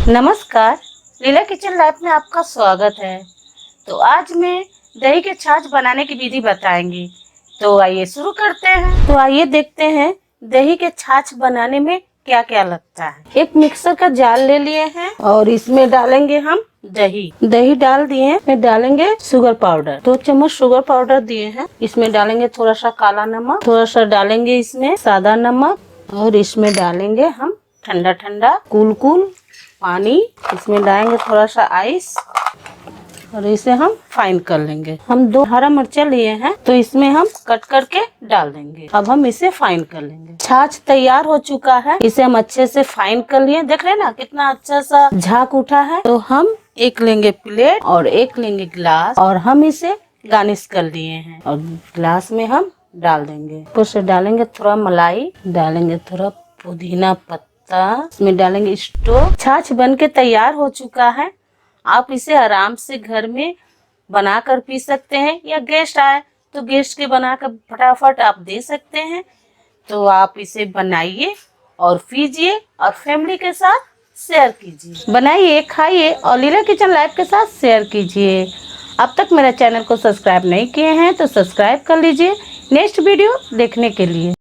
नमस्कार, लीला kitchen life में आपका स्वागत है। तो आज मैं दही के छाछ बनाने की विधि बताएंगी। तो आइए शुरू करते हैं। तो आइए देखते हैं दही के छाछ बनाने में क्या क्या लगता है। एक मिक्सर का जार ले लिए हैं और इसमें डालेंगे हम दही डाल दिए हैं। इसमें डालेंगे शुगर पाउडर, 2 चम्मच शुगर पाउडर दिए हैं। इसमें डालेंगे थोड़ा सा काला नमक, थोड़ा सा डालेंगे इसमें सादा नमक और इसमें डालेंगे हम ठंडा ठंडा कूल पानी। इसमें डालेंगे थोड़ा सा आइस और इसे हम फाइन कर लेंगे। हम 2 हरा मिर्चा लिए हैं तो इसमें हम कट करके डाल देंगे। अब हम इसे फाइन कर लेंगे। छाछ तैयार हो चुका है, इसे हम अच्छे से फाइन कर लिए। देख रहे हैं ना कितना अच्छा सा झाग उठा है। तो हम एक लेंगे प्लेट और एक लेंगे गिलास और हम इसे गार्निश कर लिए हैं और गिलास में हम डाल देंगे। ऊपर से डालेंगे थोड़ा मलाई, डालेंगे थोड़ा पुदीना पत्ता, इसमें डालेंगे स्टोव। छाछ बन के तैयार हो चुका है। आप इसे आराम से घर में बनाकर पी सकते हैं या गेस्ट आए तो गेस्ट के बनाकर फटाफट आप दे सकते हैं। तो आप इसे बनाइए और पीजिए और फैमिली के साथ शेयर कीजिए। बनाइए, खाइए और लीला किचन लाइफ के साथ शेयर कीजिए। अब तक मेरा चैनल को सब्सक्राइब नहीं किए हैं तो सब्सक्राइब कर लीजिए नेक्स्ट वीडियो देखने के लिए।